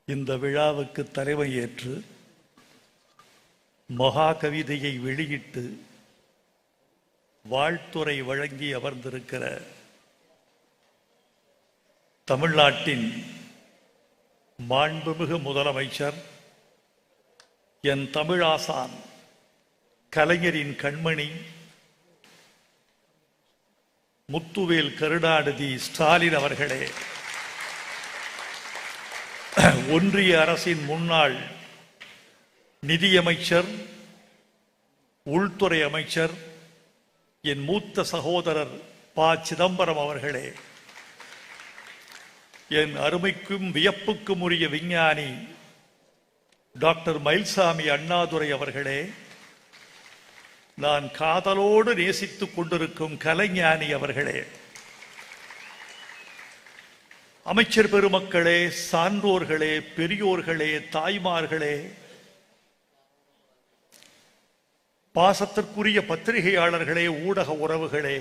இந்த விழாவுக்கு தலைமை ஏற்று மகா கவிதையை வெளியிட்டு வாழ்த்துரை வழங்கி அமர்ந்திருக்கிற தமிழ்நாட்டின் மாண்புமிகு முதலமைச்சர், என் தமிழாசான், கலைஞரின் கண்மணி முத்துவேல் கருணாநிதி ஸ்டாலின் அவர்களே, ஒன்றிய அரசின் முன்னாள் நிதியமைச்சர், உள்துறை அமைச்சர், என் மூத்த சகோதரர் ப. சிதம்பரம் அவர்களே, என் அருமைக்கும் வியப்புக்கும் உரிய விஞ்ஞானி டாக்டர் மயில்சாமி அண்ணாதுரை அவர்களே, நான் காதலோடு நேசித்துக் கொண்டிருக்கும் கலைஞானி அவர்களே, அமைச்சர் பெருமக்களே, சான்றோர்களே, பெரியோர்களே, தாய்மார்களே, பாசத்திற்குரிய பத்திரிகையாளர்களே, ஊடக உறவுகளே,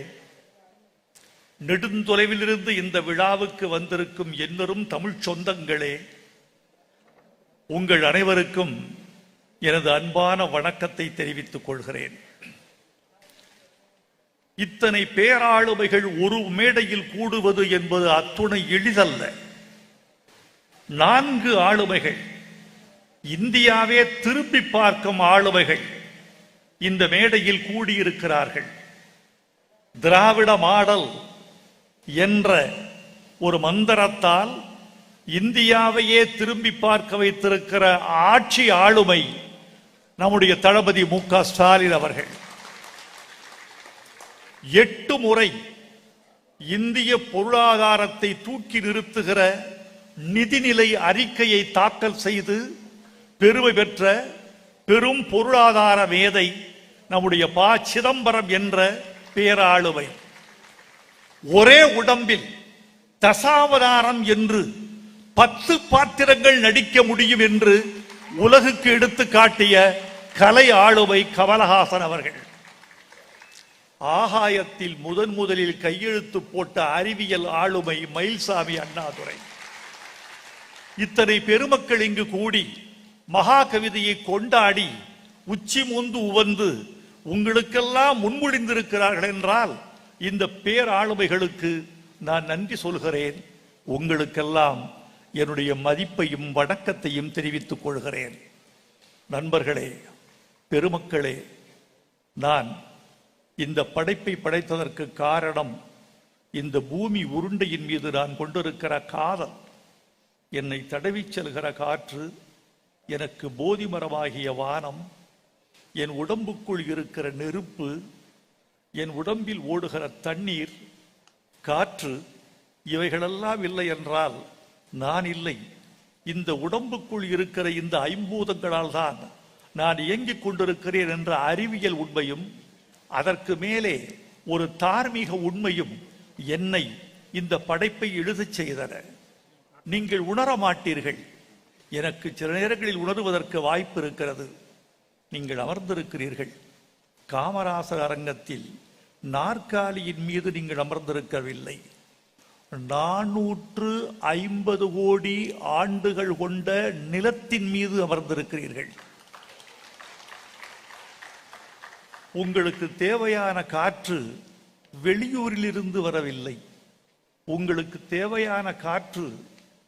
நெடுந்தொலைவிலிருந்து இந்த விழாவுக்கு வந்திருக்கும் என்னரும் தமிழ் சொந்தங்களே, உங்கள் அனைவருக்கும் எனது அன்பான வணக்கத்தை தெரிவித்துக் கொள்கிறேன். இத்தனை பேராளுமைகள் ஒரு மேடையில் கூடுவது என்பது அத்துணை எளிதல்ல. 4 ஆளுமைகள், இந்தியாவே திரும்பி பார்க்கும் ஆளுமைகள் இந்த மேடையில் கூடியிருக்கிறார்கள். திராவிட மாடல் என்ற ஒரு மந்திரத்தால் இந்தியாவையே திரும்பி பார்க்க வைத்திருக்கிற ஆட்சி ஆளுமை நம்முடைய தளபதி மு.க. ஸ்டாலின் அவர்கள். 8 முறை இந்திய பொருளாதாரத்தை தூக்கி நிறுத்துகிற நிதிநிலை அறிக்கையை தாக்கல் செய்து பெருமை பெற்ற பெரும் பொருளாதார மேதை நம்முடைய ப. சிதம்பரம் என்ற பேராளுமை. ஒரே உடம்பில் தசாவதாரம் என்று 10 பாத்திரங்கள் நடிக்க முடியும் என்று உலகுக்கு எடுத்து காட்டிய கலை ஆளுமை கமலஹாசன் அவர்கள். ஆகாயத்தில் முதலில் கையெழுத்து போட்ட அறிவியல் ஆளுமை மயில்சாமி அண்ணாதுரை. இத்தனை பெருமக்கள் இங்கு கூடி மகா கவிதையை கொண்டாடி உச்சி முந்து உவந்து உங்களுக்கெல்லாம் முன்மொழிந்திருக்கிறார்கள் என்றால் இந்த பேராளுமைகளுக்கு நான் நன்றி சொல்கிறேன். உங்களுக்கெல்லாம் என்னுடைய மதிப்பையும் வணக்கத்தையும் தெரிவித்துக் கொள்கிறேன். நண்பர்களே, பெருமக்களே, நான் இந்த படைப்பை படைத்ததற்கு காரணம் இந்த பூமி உருண்டையின் மீது நான் கொண்டிருக்கிற காதல். என்னை தடவி செல்கிற காற்று, எனக்கு போதி மரமாகிய வானம், என் உடம்புக்குள் இருக்கிற நெருப்பு, என் உடம்பில் ஓடுகிற தண்ணீர், காற்று, இவைகளெல்லாம் இல்லை என்றால் நான் இல்லை. இந்த உடம்புக்குள் இருக்கிற இந்த 5 பூதங்களால் தான் நான் இயங்கிக் கொண்டிருக்கிறேன் என்ற அறிவியல் உண்மையும் அதற்கு மேலே ஒரு தார்மீக உண்மையும் என்னை இந்த படைப்பை எழுதச் செய்தன. நீங்கள் உணர மாட்டீர்கள். எனக்கு சில நேரங்களில் உணர்வதற்கு வாய்ப்பு இருக்கிறது. நீங்கள் அமர்ந்திருக்கிறீர்கள் காமராசர் அரங்கத்தில். நாற்காலியின் மீது நீங்கள் அமர்ந்திருக்கவில்லை. 450 கோடி ஆண்டுகள் கொண்ட நிலத்தின் மீது அமர்ந்திருக்கிறீர்கள். உங்களுக்கு தேவையான காற்று வெளியூரில் இருந்து வரவில்லை. உங்களுக்கு தேவையான காற்று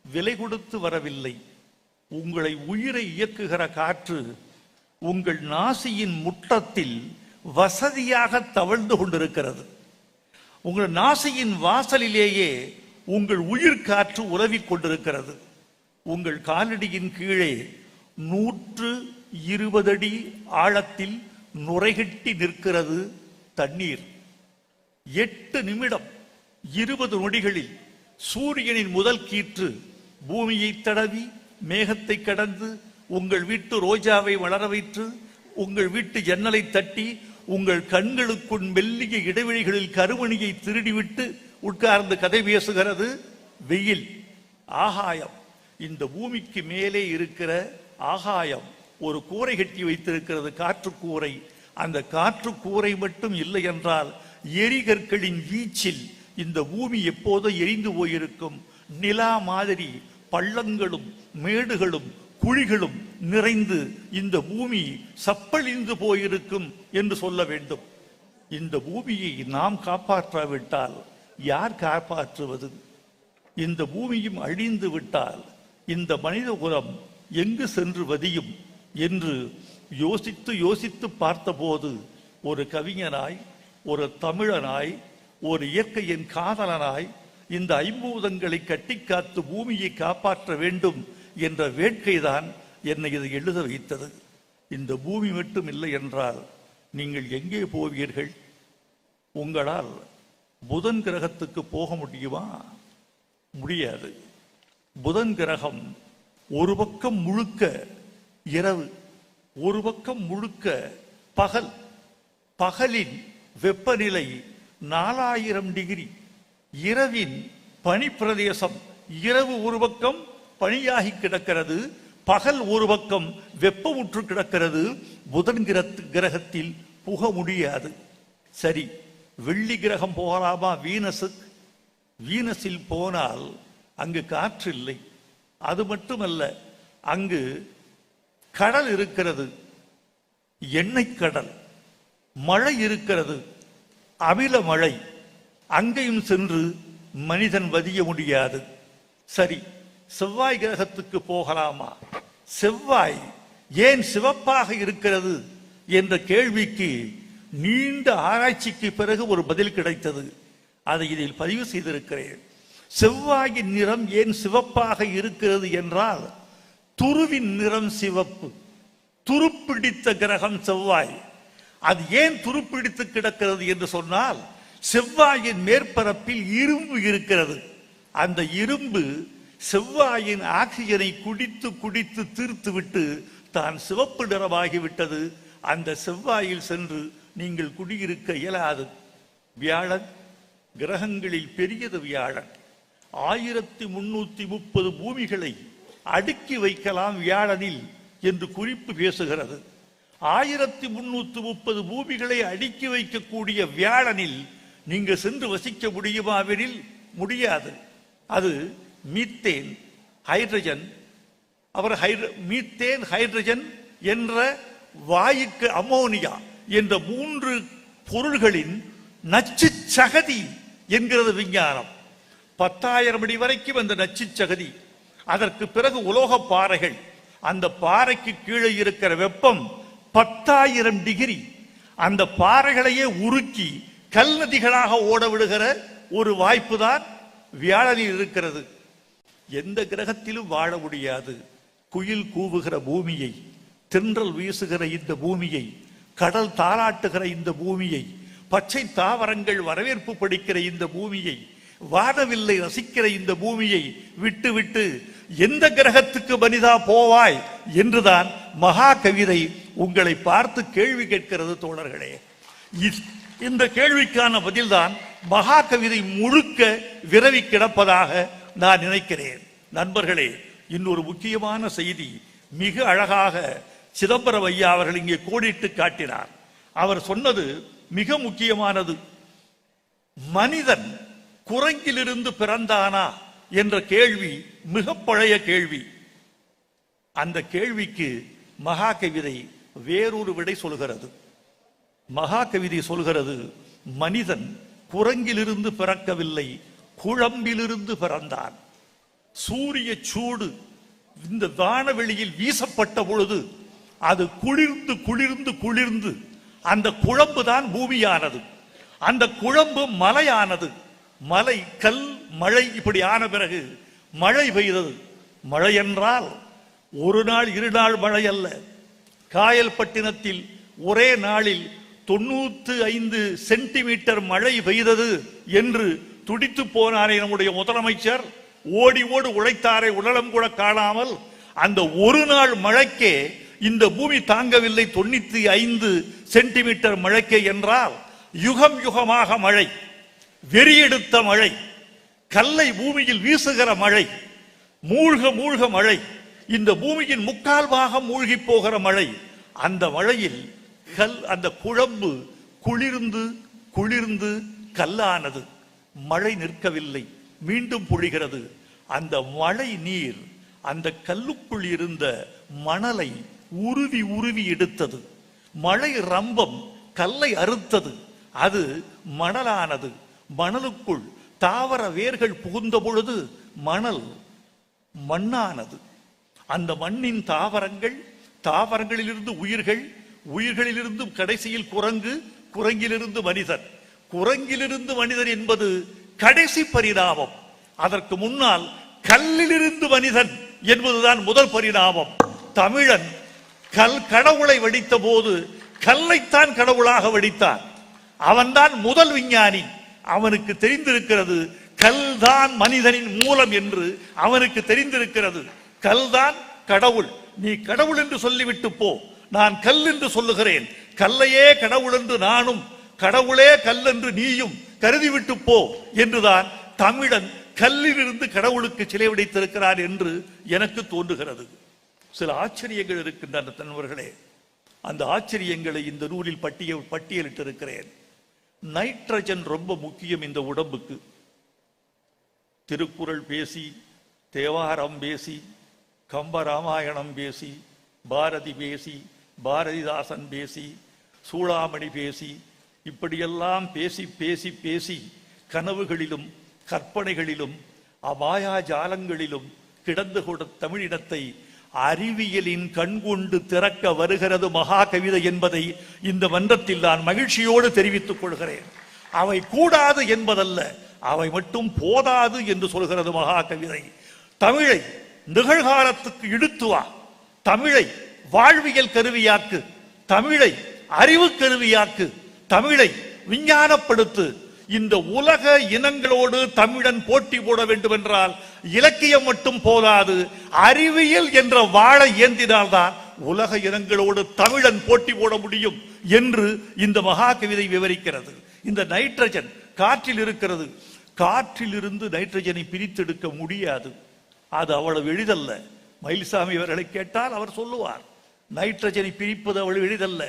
விலை கொடுத்து வரவில்லை. உங்களை உயிரை இயக்குகிற காற்று உங்கள் நாசியின் முட்டத்தில் வசதியாக தவழ்ந்து கொண்டிருக்கிறது. உங்கள் நாசியின் வாசலிலேயே உங்கள் உயிர் காற்று உலவிக் கொண்டிருக்கிறது. உங்கள் காலடியின் கீழே 120 அடி ஆழத்தில் நுரைகட்டி நிற்கிறது தண்ணீர். 8 நிமிடம் 20 நொடிகளில் சூரியனின் முதல் கீற்று பூமியை தடவி மேகத்தை கடந்து உங்கள் வீட்டு ரோஜாவை வளர வைத்து உங்கள் வீட்டு ஜன்னலை தட்டி உங்கள் கண்களுக்குள் மெல்லிய இடைவெளிகளில் கருமணியை திருடிவிட்டு உட்கார்ந்து கதை பேசுகிறது வெயில். ஆகாயம், இந்த பூமிக்கு மேலே இருக்கிற ஆகாயம் ஒரு கூரை கட்டி வைத்திருக்கிறது, காற்று கூரை. அந்த காற்று கூரை மட்டும் இல்லை என்றால் எரிகற்களின் வீச்சில் இந்த பூமி எப்போதோ எரிந்து போயிருக்கும். நிலா மாதிரி பள்ளங்களும் மேடுகளும் குழிகளும் நிறைந்து இந்த பூமி சப்பழிந்து போயிருக்கும் என்று சொல்ல வேண்டும். இந்த பூமியை நாம் காப்பாற்றாவிட்டால் யார் காப்பாற்றுவது? இந்த பூமியும் அழிந்து விட்டால் இந்த மனித குலம் எங்கு சென்று வதியும் என்று யோசித்து யோசித்து பார்த்தபோது ஒரு கவிஞனாய், ஒரு தமிழனாய், ஒரு இயற்கையின் காதலனாய் இந்த ஐம்பூதங்களை கட்டிக்காத்து பூமியை காப்பாற்ற வேண்டும் என்ற வேட்கைதான் என்னை இதை எழுத வைத்தது. இந்த பூமி மட்டும் இல்லை என்றால் நீங்கள் எங்கே போவீர்கள்? உங்களால் புதன் கிரகத்துக்கு போக முடியுமா? முடியாது. புதன் கிரகம் ஒரு பக்கம் முழுக்க இரவு, ஒரு பக்கம் முழுக்க பகல். பகலின் வெப்பநிலை 4000 டிகிரி. இரவின் பனி பிரதேசம். இரவு ஒரு பக்கம் பனியாகி கிடக்கிறது, பகல் ஒரு பக்கம் வெப்பமுற்று கிடக்கிறது. புதன் கிரகத்தில் புக முடியாது. சரி, வெள்ளி கிரகம் போகலாமா? வீனஸில் போனால் அங்கு காற்று இல்லை. அது மட்டுமல்ல, அங்கு கடல் இருக்கிறது, எண்ணெய் கடல். மழை இருக்கிறது, அமில மழை. அங்கேயும் சென்று மனிதன் வதிய முடியாது. சரி, செவ்வாய் கிரகத்துக்கு போகலாமா? செவ்வாய் ஏன் சிவப்பாக இருக்கிறது என்ற கேள்விக்கு நீண்ட ஆராய்ச்சிக்கு பிறகு ஒரு பதில் கிடைத்தது. அதை இதில் பதிவு செய்திருக்கிறேன். செவ்வாயின் நிறம் ஏன் சிவப்பாக இருக்கிறது என்றால், துருவின் நிறம் சிவப்பு. துருப்பிடித்த கிரகம் செவ்வாய். அது ஏன் துருப்பிடித்து கிடக்கிறது என்று சொன்னால், செவ்வாயின் மேற்பரப்பில் இரும்பு இருக்கிறது. அந்த இரும்பு செவ்வாயின் ஆக்சிஜனை குடித்து குடித்து தீர்த்துவிட்டு தான் சிவப்பு நிறமாகிவிட்டது. அந்த செவ்வாயில் சென்று நீங்கள் குடியிருக்க இயலாது. வியாழன் கிரகங்களில் பெரியது. வியாழன் 1330 பூமிகளை அடுக்கி வைக்கலாம் வியாழனில் என்று குறிப்பு பேசுகிறது. 1330 பூமிகளை அடுக்கி வைக்கக்கூடிய வியாழனில் நீங்க சென்று வசிக்க முடியுமாவெனில் முடியாது. அது மீத்தேன், ஹைட்ரஜன், மீத்தேன், ஹைட்ரஜன் என்ற வாயுக்கு, அமோனியா என்ற 3 பொருள்களின் நச்சு சகதி என்கிறது விஞ்ஞானம். 10,000 அடி வரைக்கும் அந்த நச்சு சகதி. அதற்கு பிறகு உலோக பாறைகள். அந்த பாறைக்கு கீழே இருக்கிற வெப்பம் 10,000 டிகிரி. அந்த பாறைகளையே உருக்கி கல் நதிகளாக ஓட விடுகிற ஒரு வாய்ப்பு தான் வியாழனில் இருக்கிறது. எந்த கிரகத்திலும் வாழ முடியாது. குயில் கூவுகிற பூமியை, தென்றல் வீசுகிற இந்த பூமியை, கடல் தாளாட்டுகிற இந்த பூமியை, பச்சை தாவரங்கள் வரவேற்பு படிக்கிற இந்த பூமியை, வானவில்லை ரசிக்கிற இந்த பூமியை விட்டு விட்டு எந்த கிரகத்துக்கு மனிதா போவாய் என்றுதான் மகா கவிதை உங்களை பார்த்து கேள்வி கேட்கிறது. தோழர்களே, இந்த கேள்விக்கான பதில்தான் மகா கவிதை முழுக்க விரவி கிடப்பதாக நான் நினைக்கிறேன். நண்பர்களே, இன்னொரு முக்கியமான செய்தி மிக அழகாக சிதம்பரம் ஐயா அவர்கள் இங்கே கோடிட்டு காட்டினார். அவர் சொன்னது மிக முக்கியமானது. மனிதன் குரங்கிலிருந்து பிறந்தானா என்ற கேள்வி மிக பழைய கேள்வி. அந்த கேள்விக்கு மகா கவிதை வேறொரு விடை சொல்கிறது. மகா கவிதை சொல்கிறது, மனிதன் குரங்கிலிருந்து பிறக்கவில்லை, குழம்பிலிருந்து பிறந்தான். சூரிய சூடு இந்த வானவெளியில் வீசப்பட்ட பொழுது அது குளிர்ந்து குளிர்ந்து குளிர்ந்து அந்த குழம்பு தான் பூமியானது. அந்த குழம்பு மலையானது. மலை, கல், மழை இப்படி ஆன பிறகு மழை பெய்தது. மழை என்றால் ஒரு நாள் 2 நாள் மழை அல்ல. காயல்பட்டினத்தில் ஒரே நாளில் 95 சென்டிமீட்டர் மழை பெய்தது என்று துடித்து போனாரே நம்முடைய முதலமைச்சர். ஓடி ஓடி உழைத்தாரே, உடலம் கூட காணாமல். அந்த ஒரு நாள் மழைக்கே இந்த பூமி தாங்கவில்லை. 95 சென்டிமீட்டர் மழைக்கே என்றால் யுகம் யுகமாக மழை, வெறியெடுத்த மழை, கல்லை பூமியில் வீசுகிற மழை, மூழ்க மூழ்க மழை, இந்த பூமியின் 3/4 பாகம் மூழ்கி போகிற மழை. அந்த மழையில் அந்த குழம்பு குளிர்ந்து குளிர்ந்து கல்லானது. மழை நிற்கவில்லை, மீண்டும் பொழிகிறது. அந்த மழை நீர் அந்த கல்லுக்குள் இருந்த மணலை உருவி உருவி எடுத்தது. மழை ரம்பம் கல்லை அறுத்தது, அது மணலானது. மணலுக்குள் தாவர வேர்கள் புகுந்த பொழுது மணல் மண்ணானது. அந்த மண்ணின் தாவரங்கள், தாவரங்களிலிருந்து உயிர்கள், உயிர்களிலிருந்து கடைசியில் குரங்கு, குரங்கிலிருந்து மனிதன், குரங்கிலிருந்து மனிதன் என்பது கடைசி பரிணாமம். அதற்கு முன்னால் கல்லிலிருந்து மனிதன் என்பதுதான் முதல் பரிணாமம். தமிழன் கடவுளை வடித்த போது கல்லைத்தான் கடவுளாக வடித்தான். அவன்தான் முதல் விஞ்ஞானி. அவனுக்கு தெரிந்திருக்கிறது கல்தான் மனிதனின் மூலம் என்று அவனுக்கு தெரிந்திருக்கிறது. கல்தான் கடவுள். நீ கடவுள் என்று சொல்லிவிட்டு போ, நான் கல் என்று சொல்லுகிறேன். கல்லையே கடவுள் என்று நானும், கடவுளே கல் என்று நீயும் கருதிவிட்டு போ என்றுதான் தமிழன் கல்லிலிருந்து கடவுளுக்கு சிலை வடித்திருக்கிறார் என்று எனக்கு தோன்றுகிறது. சில ஆச்சரியங்கள் இருக்கின்றன நண்பர்களே. அந்த ஆச்சரியங்களை இந்த நூலில் பட்டியலிட்டிருக்கிறேன். நைட்ரஜன் ரொம்ப முக்கியம் இந்த உடம்புக்கு. திருக்குறள் பேசி, தேவாரம் பேசி, கம்பராமாயணம் பேசி, பாரதி பேசி, பாரதிதாசன் பேசி, சூளாமணி பேசி, இப்படியெல்லாம் பேசி பேசி பேசி கனவுகளிலும் கற்பனைகளிலும் அமாயாஜாலங்களிலும் கிடந்து கூட தமிழினத்தை அறிவியலின் கண்கொண்டு திறக்க வருகிறது மகா கவிதை என்பதை இந்த மன்றத்தில் நான் மகிழ்ச்சியோடு தெரிவித்துக் கொள்கிறேன். அவை கூடாது என்பதல்ல, அவை மட்டும் போதாது என்று சொல்கிறது மகா கவிதை. தமிழை நிகழ்காலத்துக்கு இழுத்து வா, தமிழை வாழ்வியல் கருவியாக்கு, தமிழை அறிவு கருவியாக்கு, தமிழை விஞ்ஞானப்படுத்து. இந்த உலக இனங்களோடு தமிழன் போட்டி போட வேண்டும் என்றால் இலக்கியம் மட்டும் போதாது, அறிவியல் என்ற வாழை ஏந்தினால்தான் உலக இனங்களோடு தமிழன் போட்டி போட முடியும் என்று இந்த மகா கவிதை விவரிக்கிறது. இந்த நைட்ரஜன் காற்றில் இருக்கிறது. காற்றிலிருந்து நைட்ரஜனை பிரித்தெடுக்க முடியாது. அது அவ்வளவு எளிதல்ல. மயில்சாமி அவர்களை கேட்டால் அவர் சொல்லுவார், நைட்ரஜனை பிரிப்பது அவ்வளவு எளிதல்ல.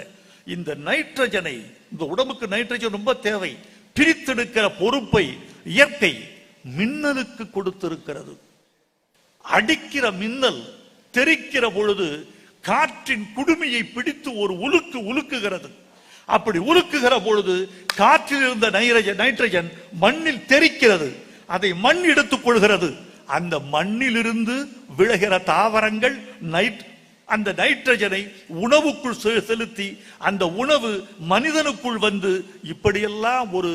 இந்த நைட்ரஜனை, இந்த உடம்புக்கு நைட்ரஜன் ரொம்ப தேவை. பிரித்தெடுக்கிற பொறுப்பை இயற்கை மின்னலுக்கு கொடுத்திருக்கிறது. அடிக்கிற மின்னல் தெரிக்கிற பொழுது காற்றின் குடுமையை பிடித்து ஒரு உலுக்குகிறது. அப்படி உலுக்குகிற பொழுது காற்றில் இருந்த நைட்ரஜன் மண்ணில் தெரிக்கிறது. அதை மண் எடுத்துக் கொள்கிறது. அந்த மண்ணிலிருந்து விளைகிற தாவரங்கள் அந்த நைட்ரஜனை உணவுக்குள் செலுத்தி அந்த உணவு மனிதனுக்குள் வந்து இப்படியெல்லாம் ஒரு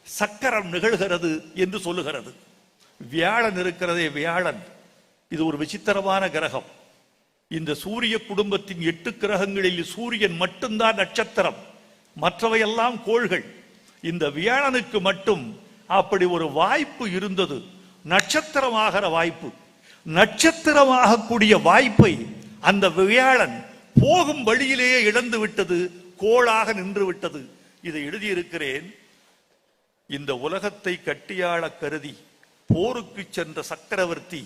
சக்கரம் நிகழ்கிறது என்று சொல்லுகிறது. வியாழன் இருக்கிறதே, வியாழன் இது ஒரு விசித்திரமான கிரகம். இந்த சூரிய குடும்பத்தின் 8 கிரகங்களில் சூரியன் மட்டும்தான் நட்சத்திரம், மற்றவையெல்லாம் கோள்கள். இந்த வியாழனுக்கு மட்டும் அப்படி ஒரு வாய்ப்பு இருந்தது, நட்சத்திரமாகிற வாய்ப்பு. நட்சத்திரமாகக்கூடிய வாய்ப்பை அந்த வியாழன் போகும் வழியிலேயே இழந்து விட்டது, கோளாக நின்று விட்டது. இதை எழுதியிருக்கிறேன். இந்த உலகத்தை கட்டியாள கருதி போருக்கு சென்ற சக்கரவர்த்தி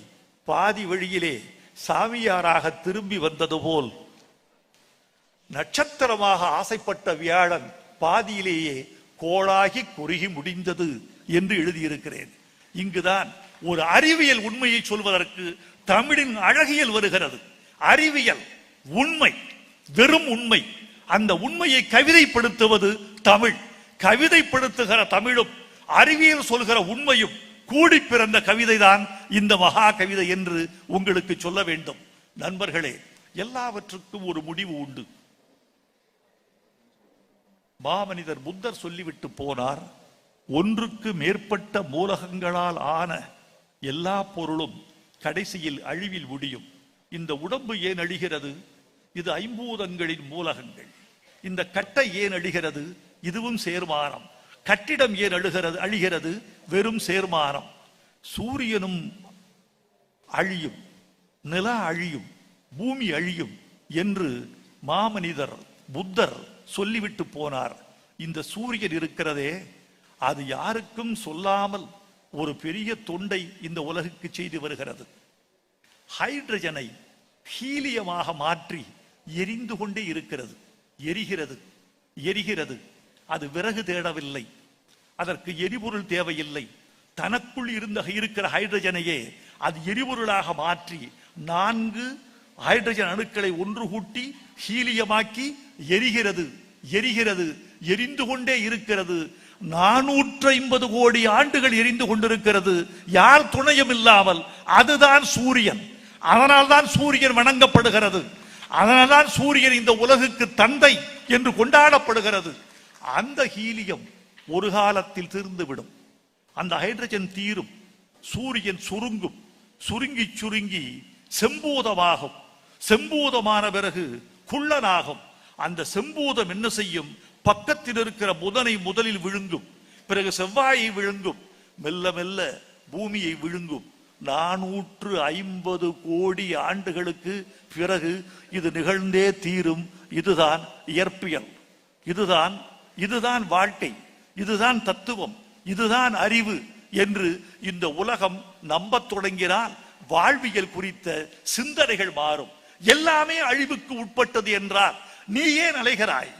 பாதி வழியிலே சாமியாராக திரும்பி வந்தது போல் நட்சத்திரமாக ஆசைப்பட்ட வியாழன் பாதியிலேயே கோளாகி குறுகி முடிந்தது என்று எழுதியிருக்கிறேன். இங்குதான் ஒரு அறிவியல் உண்மையை சொல்வதற்கு தமிழின் அழகியல் வருகிறது. அறிவியல் உண்மை, வெறும் உண்மை. அந்த உண்மையை கவிதைப்படுத்துவது தமிழ். கவிதைப்படுத்துகிற தமிழும் அறிவியல் சொல்கிற உண்மையும் கூடி பிறந்த கவிதைதான் இந்த மகா கவிதை என்று உங்களுக்கு சொல்ல வேண்டும். நண்பர்களே, எல்லாவற்றுக்கும் ஒரு முடிவு உண்டு. மாமனிதர் புத்தர் சொல்லிவிட்டு போனார், ஒன்றுக்கு மேற்பட்ட மூலகங்களால் ஆன எல்லா பொருளும் கடைசியில் அழிவில் முடியும். இந்த உடம்பு ஏன் அழிகிறது? இது ஐம்பூதங்களின் மூலகங்கள். இந்த கட்டை ஏன் அழிகிறது? இதுவும் சேர்மானம். கட்டிடம் ஏன் அழிகிறது? வெறும் சேர்மானம். சூரியனும் அழியும், நில அழியும், பூமி அழியும் என்று மாமனிதர் புத்தர் சொல்லிவிட்டு போனார். இந்த சூரியன் இருக்கிறதே, அது யாருக்கும் சொல்லாமல் ஒரு பெரிய தொண்டை இந்த உலகுக்கு செய்து வருகிறது. ஹைட்ரஜனை ஹீலியமாக மாற்றி எரிந்து கொண்டே இருக்கிறது. எரிகிறது. அது விறகு தேடவில்லை, அதற்கு எரிபொருள் தேவையில்லை. தனக்குள் இருக்கிற ஹைட்ரஜனையே அது எரிபொருளாக மாற்றி 4 ஹைட்ரஜன் அணுக்களை ஒன்று கூட்டி ஹீலியமாக்கி எரிகிறது எரிகிறது எரிந்து கொண்டே இருக்கிறது. 450 கோடி ஆண்டுகள் எரிந்து கொண்டிருக்கிறது, யார் துணையும் இல்லாமல். அதுதான் சூரியன். அதனால்தான் சூரியன் வணங்கப்படுகிறது. அதனால்தான் சூரியன் இந்த உலகுக்கு தந்தை என்று கொண்டாடப்படுகிறது. அந்த ஹீலியம் ஒரு காலத்தில் தீர்ந்துவிடும். அந்த ஹைட்ரஜன் தீரும், சூரியன் சுருங்கும், சுருங்கி சுருங்கி செம்பூதமாகும். செம்பூதமான பிறகு குள்ளனாகும். அந்த செம்பூதம் என்ன செய்யும்? பக்கத்தில் இருக்கிற புதனை முதலில் விழுங்கும், பிறகு செவ்வாயை விழுங்கும், மெல்ல மெல்ல பூமியை விழுங்கும். 450 கோடி ஆண்டுகளுக்கு பிறகு இது நிகழ்ந்தே தீரும். இதுதான் இயற்பியல், இதுதான் வாழ்க்கை, இதுதான் தத்துவம், இதுதான் அறிவு என்று இந்த உலகம் நம்பத் தொடங்கினால் வாழ்வியல் குறித்த சிந்தனைகள் மாறும். எல்லாமே அழிவுக்கு உட்பட்டது என்றால் நீ ஏன் அலைகிறாய்?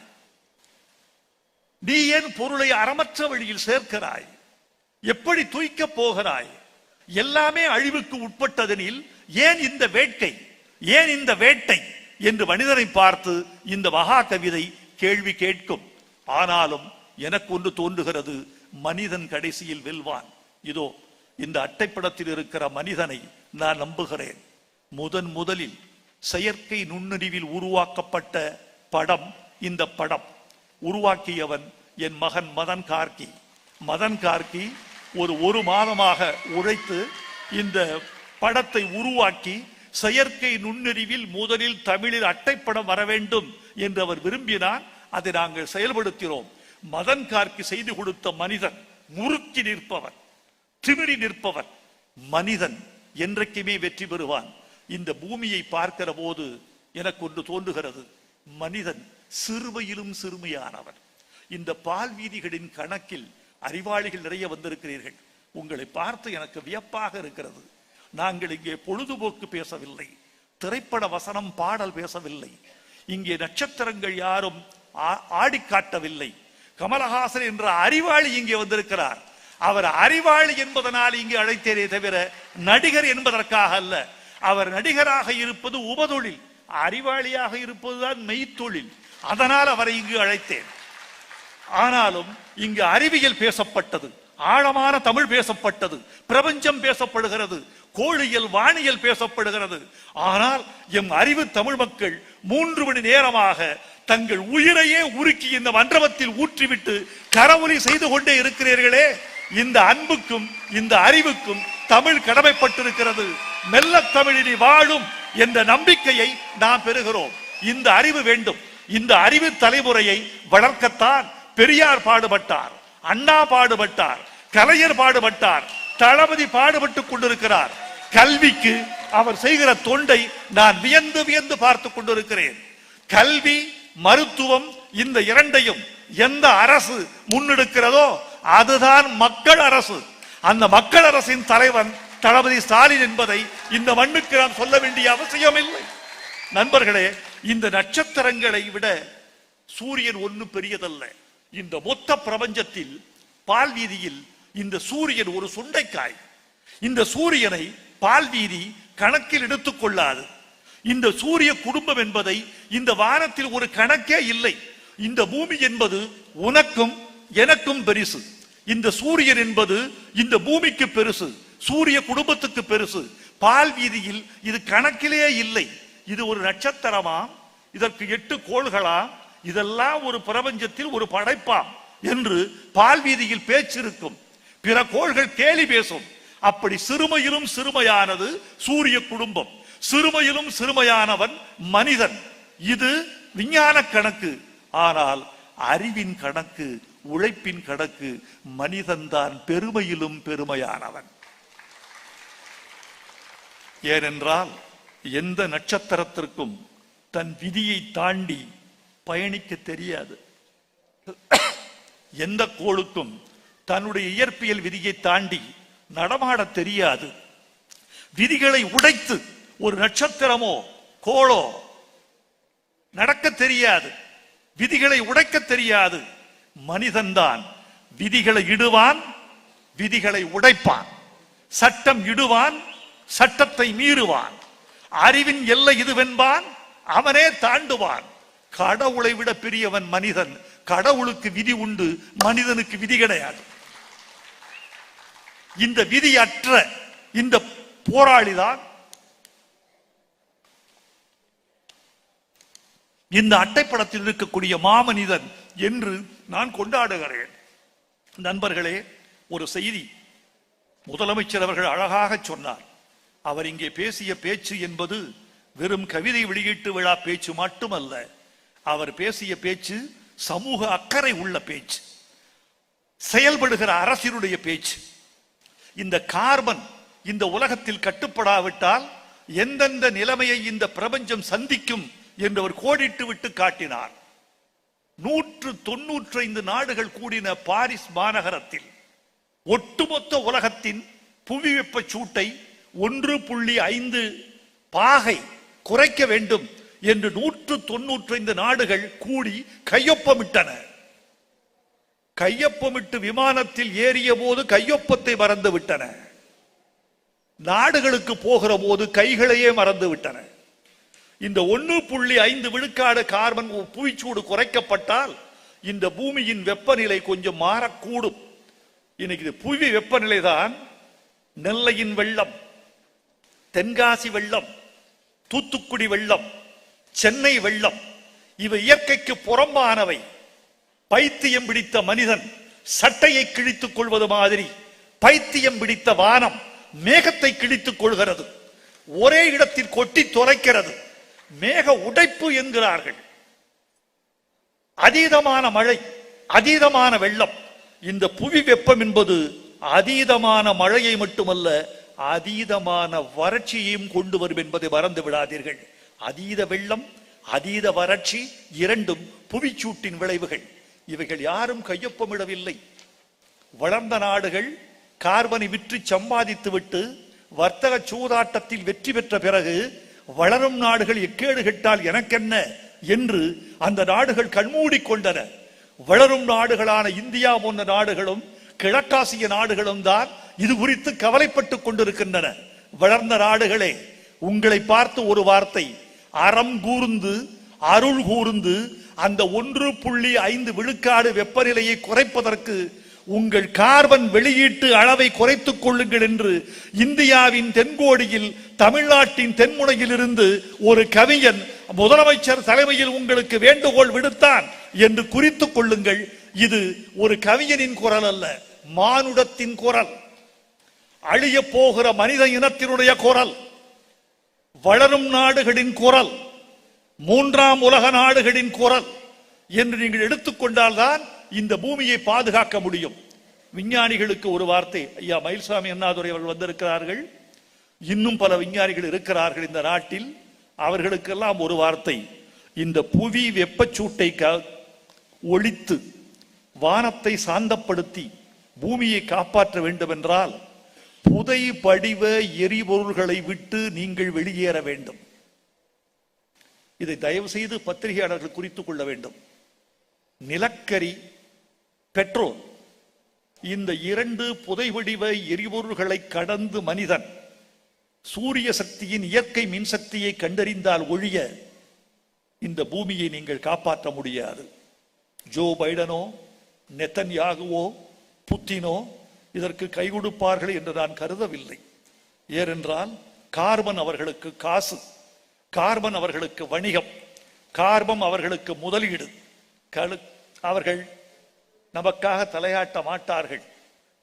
நீ ஏன் பொருளை அறமற்ற வழியில் சேர்க்கிறாய்? எப்படி தூய்க்கப் போகிறாய்? எல்லாமே அழிவுக்கு உட்பட்டதெனில் ஏன் இந்த வேட்கை, ஏன் இந்த வேட்டை என்று மனிதனை பார்த்து இந்த மகா கவிதை கேள்வி கேட்கும். ஆனாலும் எனக்கு ஒன்று தோன்றுகிறது, மனிதன் கடைசியில் வெல்வான். இதோ இந்த அட்டைப்படத்தில் இருக்கிற மனிதனை நான் நம்புகிறேன். முதலில் செயற்கை நுண்ணறிவில் உருவாக்கப்பட்ட படம் இந்த படம். உருவாக்கியவன் என் மகன் மதன் கார்கி. மதன் கார்கி ஒரு மாதமாக உழைத்து இந்த படத்தை உருவாக்கி, செயற்கை நுண்ணறிவில் முதலில் தமிழில் அட்டைப்படம் வர வேண்டும் என்று அவர் விரும்பினார். அதை நாங்கள் செயல்படுத்தினோம். மதன் கார்கி செய்து கொடுத்த மனிதன் முறுக்கி நிற்பவன், திமிரி நிற்பவன். மனிதன் என்றைக்குமே வெற்றி பெறுவான். இந்த பூமியை பார்க்கிற போது எனக்கு ஒன்று தோன்றுகிறது, மனிதன் சிறுமையிலும் சிறுமையானவன். இந்த பால் வீதிகளின் கணக்கில் அறிவாளிகள் நிறைய வந்திருக்கிறீர்கள். உங்களை பார்த்து எனக்கு வியப்பாக இருக்கிறது. நாங்கள் இங்கே பொழுதுபோக்கு பேசவில்லை, திரைப்பட வசனம் பாடல் பேசவில்லை, இங்கே நட்சத்திரங்கள் யாரும் ஆடி காட்டவில்லை. கமலஹாசன் என்ற அறிவாளி இங்கே வந்திருக்கிறார். அவர் அறிவாளி என்பதனால் இங்கே அழைத்தேனே தவிர நடிகர் என்பதற்காக அல்ல. அவர் நடிகராக இருப்பது உபதொழில், அறிவாளியாக இருப்பதுதான் மெய்த்தொழில். அதனால் அவரை இங்கு அழைத்தேன். ஆனாலும் இங்கு அறிவியல் பேசப்பட்டது, ஆழமான தமிழ் பேசப்பட்டது, பிரபஞ்சம் பேசப்படுகிறது, கோளியல் வானியல் பேசப்படுகிறது. ஆனால் எம் அறிவு தமிழ் மக்கள் 3 மணி நேரமாக தங்கள் உயிரையே உருக்கி இந்த மண்டபத்தில் ஊற்றிவிட்டு கரவொலி செய்து கொண்டே இருக்கிறீர்களே. இந்த அன்புக்கும் இந்த அறிவுக்கும் தமிழ் கடமைப்பட்டிருக்கிறது. மெல்ல தமிழினி வாழும் என்ற நம்பிக்கையை நாம் பெறுகிறோம். இந்த அறிவு வேண்டும். இந்த அறிவு தலைமுறையை வளர்க்கத்தான் பெரியார் பாடுபட்டார், அண்ணா பாடுபட்டார், கலைஞர் பாடுபட்டார், தளபதி பாடுபட்டுக் கொண்டிருக்கிறார். கல்விக்கு அவர் செய்கிற தொண்டை நான் வியந்து வியந்து பார்த்து கொண்டிருக்கிறேன். கல்வி, மருத்துவம் இந்த இரண்டையும் எந்த அரசு முன்னெடுக்கிறதோ அதுதான் மக்கள் அரசு. அந்த மக்கள் அரசின் தலைவன் தளபதி ஸ்டாலின் என்பதை இந்த மண்ணுக்கு நாம் சொல்ல வேண்டிய அவசியம் இல்லை. நண்பர்களே, இந்த நட்சத்திரங்களை விட சூரியன் ஒன்றும் பெரியதல்ல. இந்த மொத்த பிரபஞ்சத்தில் பால்வீதியில் இந்த சூரியன் ஒரு சுண்டைக்காய். இந்த சூரியனை பால்வீதி கணக்கில் எடுத்துக் கொள்ளாது. இந்த சூரிய குடும்பம் என்பதை இந்த வானத்தில் ஒரு கணக்கே இல்லை. இந்த பூமி என்பது உனக்கும் எனக்கும் பெருசு. இந்த சூரியன் என்பது இந்த பூமிக்கு பெருசு, சூரிய குடும்பத்துக்கு பெருசு. பால்வீதியில் இது கணக்கிலே இல்லை. இது ஒரு நட்சத்திரமா, இதற்கு 8 கோள்களா, இதெல்லாம் ஒரு பிரபஞ்சத்தில் ஒரு படைப்பாம் என்று பால்வீதியில் பேச்சிருக்கும். பிற கோள்கள் கேலி பேசும். அப்படி சிறுமையிலும் சிறுமையானது சூரிய குடும்பம், சிறுமையிலும் சிறுமையானவன் மனிதன். இது விஞ்ஞான கணக்கு. ஆனால் அறிவின் கணக்கு, உழைப்பின் கணக்கு, மனிதன்தான் பெருமையிலும் பெருமையானவன். ஏனென்றால் எந்த நட்சத்திரத்திற்கும் தன் விதியை தாண்டி பயணிக்க தெரியாது. எந்த கோளுக்கும் தன்னுடைய இயற்பியல் விதியை தாண்டி நடமாட தெரியாது. விதிகளை உடைத்து ஒரு நட்சத்திரமோ கோளோ நடக்க தெரியாது. விதிகளை உடைக்க தெரியாது. மனிதன்தான் விதிகளை இடுவான், விதிகளை உடைப்பான். சட்டம் இடுவான், சட்டத்தை மீறுவான். அறிவின் எல்லை இதுவென்பான், அவனே தாண்டுவான். கடவுளை விட பெரியவன் மனிதன். கடவுளுக்கு விதி உண்டு, மனிதனுக்கு விதி கிடையாது. இந்த விதியற்ற இந்த போராளிதான் இந்த அட்டைப்படத்தில் இருக்கக்கூடிய மாமனிதன் என்று நான் கொண்டாடுகிறேன். நண்பர்களே, ஒரு செய்தி முதலமைச்சர் அவர்கள் அழகாக சொன்னார். அவர் இங்கே பேசிய பேச்சு என்பது வெறும் கவிதை வெளியீட்டு விழா பேச்சு மட்டுமல்ல. அவர் பேசிய பேச்சு சமூக அக்கறை உள்ள பேச்சு, செயல்படுகிற அரசினுடைய பேச்சு. இந்த கார்பன் இந்த உலகத்தில் கட்டுப்படாவிட்டால் எந்தெந்த நிலைமையை இந்த பிரபஞ்சம் சந்திக்கும் என்று அவர் கோடிட்டு விட்டு காட்டினார். 195 நாடுகள் கூடின பாரிஸ் மாநகரத்தில் ஒட்டுமொத்த உலகத்தின் புவி வெப்ப சூட்டை 1.5 பாகை குறைக்க வேண்டும் என்று 195 நாடுகள் கூடி கையொப்பமிட்டன. கையொப்பமிட்டு விமானத்தில் ஏறிய போது கையொப்பத்தை மறந்து விட்டன. நாடுகளுக்கு போகிற போது கைகளையே மறந்து விட்டன. இந்த 1.5 விழுக்காடு கார்பன் புவிச்சூடு குறைக்கப்பட்டால் இந்த பூமியின் வெப்பநிலை கொஞ்சம் மாறக்கூடும். இன்னைக்கு புவி வெப்பநிலை தான் நெல்லையின் வெள்ளம், தென்காசி வெள்ளம், தூத்துக்குடி வெள்ளம், சென்னை வெள்ளம், இவை இயற்கைக்கு புறம்பானவை. பைத்தியம் பிடித்த மனிதன் சட்டையை கிழித்துக் கொள்வது மாதிரி பைத்தியம் பிடித்த வானம் மேகத்தை கிழித்துக் கொள்கிறது. ஒரே இடத்தில் கொட்டி தொலைக்கிறது. மேக உடைப்பு என்கிறார்கள். அதீதமான மழை, அதீதமான வெள்ளம். இந்த புவி வெப்பம் என்பது அதீதமான மழையை மட்டுமல்ல, அதீதமான வறட்சியையும் கொண்டு வரும் என்பதை மறந்து விடாதீர்கள். அதீத வெள்ளம், அதீத வறட்சி இரண்டும் புவிச்சூட்டின் விளைவுகள். இவைகள் யாரும் கையொப்பமிடவில்லை. வளர்ந்த நாடுகள் கார்பனை விற்று சம்பாதித்து விட்டு வர்த்தக சூதாட்டத்தில் வெற்றி பெற்ற பிறகு வளரும் நாடுகள் எக்கேடு கெட்டால் எனக்கென்ன என்று அந்த நாடுகள் கண்மூடி கொண்டன. வளரும் நாடுகளான இந்தியா போன்ற நாடுகளும் கிழக்காசிய நாடுகளும் தான் இது குறித்து கவலைப்பட்டுக் கொண்டிருக்கின்றன. வளர்ந்த நாடுகளே, உங்களை பார்த்து ஒரு வார்த்தை, அறம் கூர்ந்து அருள் கூர்ந்து அந்த 1.5 விழுக்காடு வெப்பநிலையை குறைப்பதற்கு உங்கள் கார்பன் வெளியீட்டு அளவை குறைத்துக் கொள்ளுங்கள் என்று இந்தியாவின் தென்கோடியில் தமிழ்நாட்டின் தென்முனையில் இருந்து ஒரு கவிஞன் முதலமைச்சர் தலைமையில் உங்களுக்கு வேண்டுகோள் விடுத்தான் என்று குறித்துக் கொள்ளுங்கள். இது ஒரு கவிஞனின் குரல் அல்ல, மானுடத்தின் குரல், அழிய போகிற மனித இனத்தினுடைய குரல், வளரும் நாடுகளின் குரல், 3ஆம் உலக நாடுகளின் குரல் என்று நீங்கள் எடுத்துக்கொண்டால்தான் இந்த பூமியை பாதுகாக்க முடியும். விஞ்ஞானிகளுக்கு ஒரு வார்த்தை, ஐயா மயில்சாமி அண்ணாதுரை அவர்கள் வந்திருக்கிறார்கள், இன்னும் பல விஞ்ஞானிகள் இருக்கிறார்கள் இந்த நாட்டில். அவர்களுக்கெல்லாம் ஒரு வார்த்தை, இந்த புவி வெப்பச்சூட்டை ஒழித்து வானத்தை சாந்தப்படுத்தி பூமியை காப்பாற்ற வேண்டும் என்றால் புதை படிவ எரிபொருள்களை விட்டு நீங்கள் வெளியேற வேண்டும். இதை தயவு செய்து பத்திரிகையாளர்கள் குறித்துக் கொள்ள வேண்டும். நிலக்கரி, பெட்ரோல், இந்த 2 புதைவடிவ எரிபொருள்களை கடந்து மனிதன் சூரிய சக்தியின் இயற்கை மின்சக்தியை கண்டறிந்தால் ஒழிய இந்த பூமியை நீங்கள் காப்பாற்ற முடியாது. ஜோ பைடனோ, நெத்தன்யாகுவோ, புத்தினோ இதற்கு கை கொடுப்பார்கள் என்று நான் கருதவில்லை. ஏனென்றால் கார்பன் அவர்களுக்கு காசு, கார்பன் அவர்களுக்கு வணிகம், கார்பன் அவர்களுக்கு முதலீடு. அவர்கள் நமக்காக தலையாட்ட மாட்டார்கள்.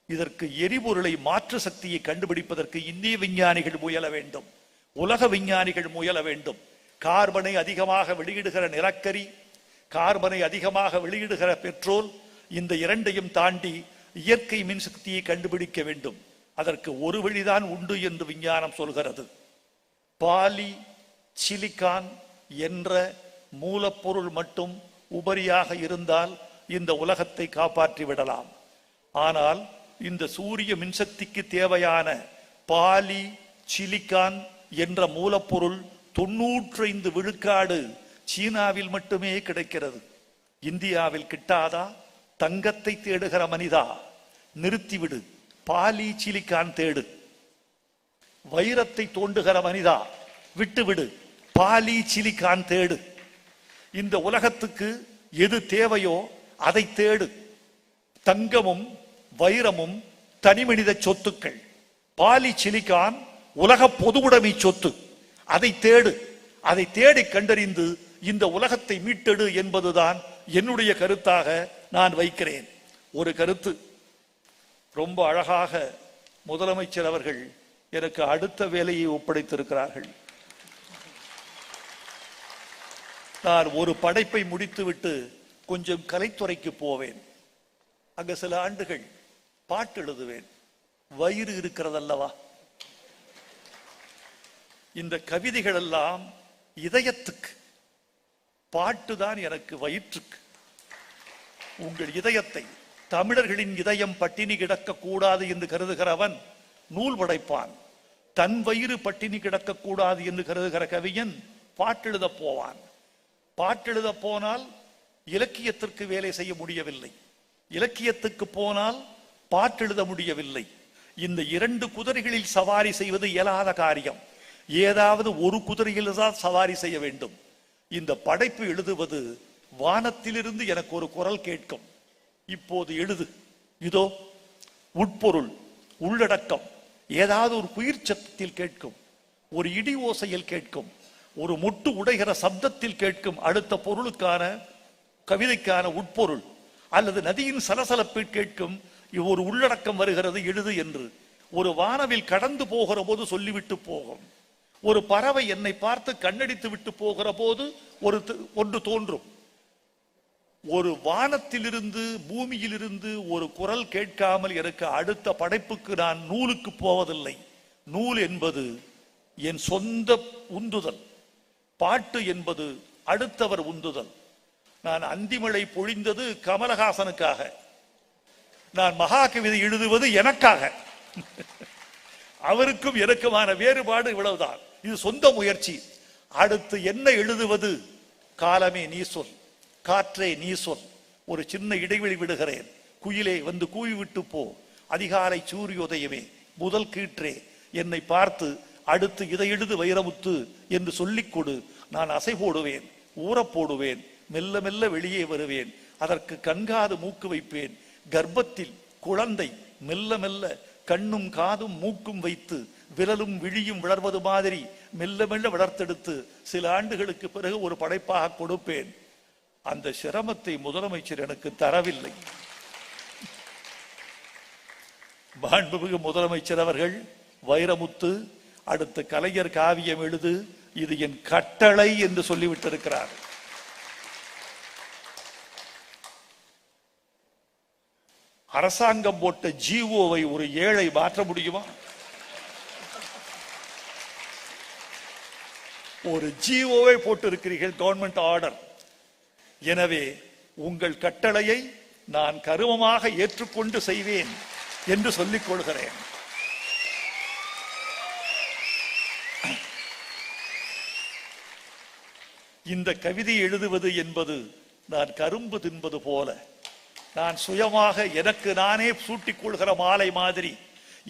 இதற்கு எரிபொருளை மாற்று சக்தியை கண்டுபிடிப்பதற்கு இந்திய விஞ்ஞானிகள் முயல வேண்டும், உலக விஞ்ஞானிகள் முயல வேண்டும். கார்பனை அதிகமாக வெளியிடுகிற நிலக்கரி, கார்பனை அதிகமாக வெளியிடுகிற பெட்ரோல், இந்த இரண்டையும் தாண்டி இயற்கை மின்சக்தியை கண்டுபிடிக்க வேண்டும். அதற்கு ஒரு வழிதான் உண்டு என்று விஞ்ஞானம் சொல்கிறது. பாலி சிலிகான் என்ற மூலப்பொருள் மட்டும் உபரியாக இருந்தால் இந்த உலகத்தை காப்பாற்றி விடலாம். ஆனால் இந்த சூரிய மின்சக்திக்கு தேவையான பாலி சிலிகான் என்ற மூலப்பொருள் 95 விழுக்காடு சீனாவில் மட்டுமே கிடைக்கிறது. இந்தியாவில் கிட்டாதா? தங்கத்தை தேடுகிற மனிதா, நிறுத்திவிடு, பாலி சிலிகான் தேடு. வைரத்தை தோண்டுகிற மனிதா, விட்டுவிடு, பாலி சிலிக்கான் தேடு. இந்த உலகத்துக்கு எது தேவையோ அதை தேடு. தங்கமும் வைரமும் தனிமனித சொத்துக்கள். பாலி சிலிக்கான் உலக பொதுவுடைமை சொத்து. அதை தேடு. அதை தேடி கண்டறிந்து இந்த உலகத்தை மீட்டெடு என்பதுதான் என்னுடைய கருத்தாக நான் வைக்கிறேன். ஒரு கருத்து ரொம்ப அழகாக முதலமைச்சர் அவர்கள் எனக்கு அடுத்த வேலையை ஒப்படைத்திருக்கிறார்கள். நான் ஒரு படைப்பை முடித்துவிட்டு கொஞ்சம் கலைத்துறைக்கு போவேன். அங்க சில ஆண்டுகள் பாட்டு எழுதுவேன். வயிறு இருக்கிறதல்லவா, இந்த கவிதைகள் எல்லாம் இதயத்துக்கு, பாட்டுதான் எனக்கு வயிற்றுக்கு. உங்கள் இதயத்தை, தமிழர்களின் இதயம் பட்டினி கிடக்க கூடாது என்று கருதுகிறவன் நூல் படைப்பான். தன் வயிறு பட்டினி கிடக்க கூடாது என்று கருதுகிற கவிஞன் பாட்டெழுத போவான். பாட்டெழுத போனால் இலக்கியத்திற்கு வேலை செய்ய முடியவில்லை, இலக்கியத்துக்கு போனால் பாட்டெழுத முடியவில்லை. இந்த இரண்டு குதிரைகளில் சவாரி செய்வது இயலாத காரியம். ஏதாவது ஒரு குதிரையில் தான் சவாரி செய்ய வேண்டும். இந்த படைப்பு எழுதுவது வானத்திலிருந்து எனக்கு ஒரு குரல் கேட்கும், இப்போது எழுது. இதோ உட்பொருள், உள்ளடக்கம் ஏதாவது ஒரு குயிர் சத்தத்தில் கேட்கும், ஒரு இடி ஓசையில் கேட்கும், ஒரு மொட்டு உடைகிற சப்தத்தில் கேட்கும். அடுத்த பொருளுக்கான, கவிதைக்கான உட்பொருள் அல்லது நதியின் சலசலப்பில் கேட்கும், ஒரு உள்ளடக்கம் வருகிறது எழுது என்று. ஒரு வானவில் கடந்து போகிற போது சொல்லிவிட்டு போகும். ஒரு பறவை என்னை பார்த்து கண்ணடித்து விட்டு போகிற போது ஒன்று தோன்றும். ஒரு வானத்திலிருந்து, பூமியிலிருந்து ஒரு குரல் கேட்காமல் எனக்கு அடுத்த படைப்புக்கு நான் நூலுக்கு போவதில்லை. நூல் என்பது என் சொந்த உந்துதல், பாட்டு என்பது அடுத்தவர் உந்துதல். நான் அந்திமழை பொழிந்தது கமலஹாசனுக்காக, நான் மகாகவிதை எழுதுவது எனக்காக. அவருக்கும் எனக்குமான வேறுபாடு இவ்வளவுதான். இது சொந்த முயற்சி. அடுத்து என்ன எழுதுவது? காலமே நீ சொல், காற்றே நீ சொல். ஒரு சின்ன இடைவெளி விடுகிறேன். குயிலே வந்து கூவி விட்டு போ, அதிகாலை சூரியோதயமே முதல் கீற்றே என்னை பார்த்து அடுத்து இதை எழுது வைரமுத்து என்று சொல்லிக் கொடு. நான் அசை போடுவேன், ஊறப் போடுவேன், மெல்ல மெல்ல வெளியே வருவேன். அதற்கு கண்காது மூக்கு வைப்பேன். கர்ப்பத்தில் குழந்தை மெல்ல மெல்ல கண்ணும் காதும் மூக்கும் வைத்து விரலும் விழியும் வளர்வது மாதிரி மெல்ல மெல்ல வளர்த்தெடுத்து சில ஆண்டுகளுக்கு பிறகு ஒரு படைப்பாக கொடுப்பேன். அந்த சிரமத்தை முதலமைச்சர் எனக்கு தரவில்லை. மாண்புமிகு முதலமைச்சர் அவர்கள் வைரமுத்து அடுத்த கலைஞர் காவியம் எழுது, இது என் கட்டளை என்று சொல்லிவிட்டிருக்கிறார். அரசாங்கம் போட்ட ஜிஓவை ஒரு ஏழை மாற்ற முடியுமா? ஒரு ஜிஓவை போட்டு இருக்கிறீர்கள், கவர்மெண்ட் ஆர்டர். எனவே உங்கள் கட்டளையை நான் கருமமாக ஏற்றுக்கொண்டு செய்வேன் என்று சொல்லிக் கொள்கிறேன். இந்த கவிதை எழுதுவது என்பது நான் கரும்பு தின்பது போல, நான் சுயமாக எனக்கு நானே சூட்டிக் கொள்கிற மாலை மாதிரி,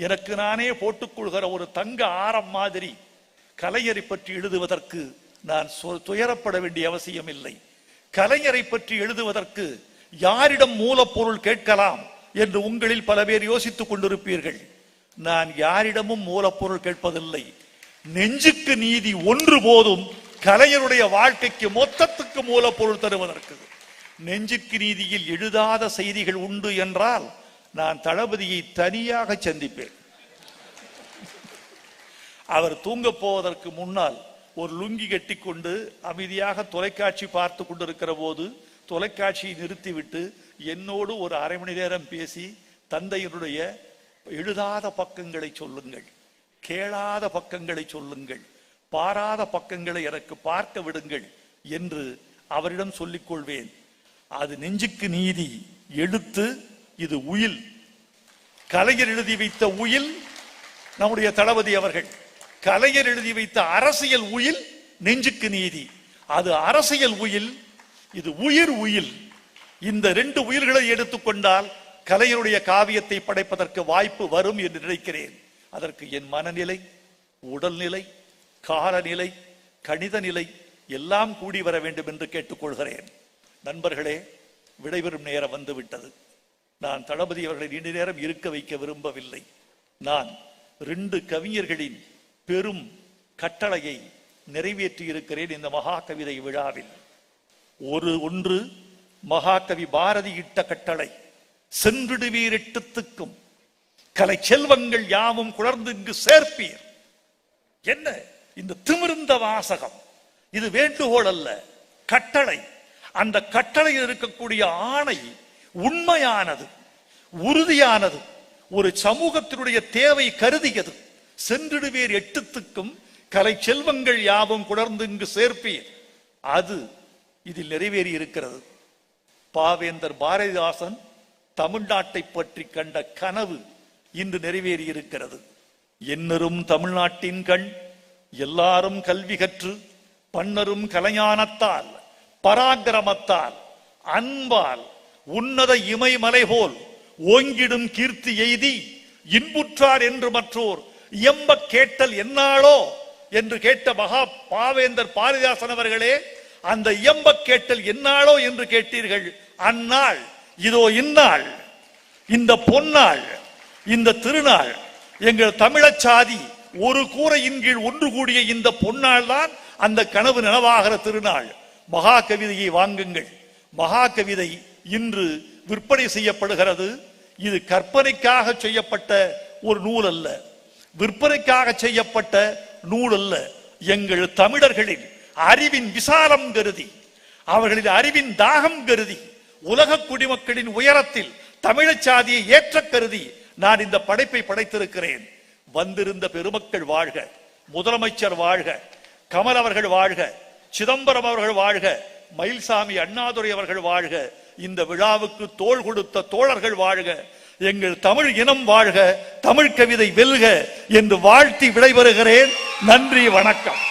எனக்கு நானே போட்டுக்கொள்கிற ஒரு தங்க ஆரம் மாதிரி. கலைஞரை பற்றி எழுதுவதற்கு நான் துயரப்பட வேண்டிய அவசியம் இல்லை. கலைஞரை பற்றி எழுதுவதற்கு யாரிடம் மூலப்பொருள் கேட்கலாம் என்று உங்களில் பல பேர் யோசித்துக் கொண்டிருப்பீர்கள். நான் யாரிடமும் மூலப்பொருள் கேட்பதில்லை. நெஞ்சுக்கு நீதி ஒன்று போதும் கலைஞருடைய வாழ்க்கைக்கு மொத்தத்துக்கு மூலப்பொருள் தருவதற்கு. நெஞ்சுக்கு நீதியில் எழுதாத செய்திகள் உண்டு என்றால் நான் தளபதியை தனியாக சந்திப்பேன். அவர் தூங்க போவதற்கு முன்னால் ஒரு லுங்கி கட்டி கொண்டு அமைதியாக தொலைக்காட்சி பார்த்து கொண்டிருக்கிற போது தொலைக்காட்சியை நிறுத்திவிட்டு என்னோடு ஒரு அரை மணி நேரம் பேசி, தந்தையினுடைய எழுதாத பக்கங்களை சொல்லுங்கள், கேளாத பக்கங்களை சொல்லுங்கள், பாராத பக்கங்களை எனக்கு பார்க்க விடுங்கள் என்று அவரிடம் சொல்லிக் கொள்வேன். அது நெஞ்சுக்கு நீதி எழுத்து, இது உயில். கலைஞர் எழுதி வைத்த உயில் நம்முடைய தளபதி அவர்கள். கலைஞர் எழுதி வைத்த அரசியல் உயில் நெஞ்சுக்கு நீதி. அது அரசியல் உயில், இது உயிர் உயில். இந்த ரெண்டு உயிர்களை எடுத்துக்கொண்டால் கலைஞருடைய காவியத்தை படைப்பதற்கு வாய்ப்பு வரும் என்று நினைக்கிறேன். அதற்கு என் மனநிலை, உடல்நிலை, காலநிலை, கணித நிலை எல்லாம் கூடி வர வேண்டும் என்று கேட்டுக்கொள்கிறேன். நண்பர்களே, விடைபெறும் நேரம் வந்துவிட்டது. நான் தளபதி அவர்களை நீண்ட நேரம் இருக்க வைக்க விரும்பவில்லை. நான் 2 கவிஞர்களின் பெரும் கட்டளையை நிறைவேற்றி இருக்கிறேன் இந்த மகா கவிதை விழாவில். ஒன்று மகாகவி பாரதி இட்ட கட்டளை, சென்றிடுவீர் எட்டுத்துக்கும் கலை செல்வங்கள் யாவும் குளர்ந்து இங்கு சேர்ப்பீர். என்ன இந்த திமிர்ந்த வாசகம்? இது வேண்டுகோள் அல்ல, கட்டளை. அந்த கட்டளையில் இருக்கக்கூடிய ஆணை உண்மையானது, உறுதியானது, ஒரு சமூகத்தினுடைய தேவை கருதியது. சென்றிடுவீர் எட்டுத்துக்கும் கலை செல்வங்கள் யாவும் குளர்ந்து இங்கு சேர்ப்பீர். அது இதில் நிறைவேறி இருக்கிறது. பாவேந்தர் பாரதிதாசன் தமிழ்நாட்டை பற்றி கண்ட கனவு இன்று நிறைவேறி இருக்கிறது. என்னரும் தமிழ்நாட்டின் கண், எல்லாரும் கல்வி கற்று பன்னரும் கலைஞானத்தால் பராக்கிரமத்தால் அன்பால் உன்னத இமயமலை போல் ஓங்கிடும் கீர்த்தி எய்தி இன்புற்றார் என்று மற்றோர் இயம்ப கேட்டல் என்னாளோ என்று கேட்ட மகா பாவேந்தர் பாரதிதாசன் அவர்களே, அந்த இயம்ப கேட்டல் என்னாளோ என்று கேட்டீர்கள். அந்நாள் இதோ இந்நாள், இந்த பொன்னாள், இந்த திருநாள், எங்கள் தமிழச் சாதி ஒரு கூரையின் கீழ் ஒன்று கூடிய இந்த பொன்னாள் தான் அந்த கனவு நனவாகிற திருநாள். மகா கவிதையை வாங்குங்கள். மகா கவிதை இன்று விற்பனை செய்யப்படுகிறது. இது கற்பனைக்காக செய்யப்பட்ட ஒரு நூல் அல்ல, விற்பனைக்காக செய்யப்பட்ட நூல் அல்ல. எங்கள் தமிழர்களின் அறிவின் விசாலம் கருதி, அவர்களின் அறிவின் தாகம் கருதி, உலக குடிமக்களின் உயரத்தில் தமிழச் சாதியை ஏற்ற கருதி நான் இந்த படைப்பை படைத்திருக்கிறேன். வந்திருந்த பெருமக்கள் வாழ்க, முதலமைச்சர் வாழ்க, கமல் அவர்கள் வாழ்க, சிதம்பரம் அவர்கள் வாழ்க, மயில்சாமி அண்ணாதுரை அவர்கள் வாழ்க, இந்த விழாவுக்கு தோள் கொடுத்த தோழர்கள் வாழ்க, எங்கள் தமிழ் இனம் வாழ்க, தமிழ் கவிதை வெல்க என்று வாழ்த்தி விடைபெறுகிறேன். நன்றி, வணக்கம்.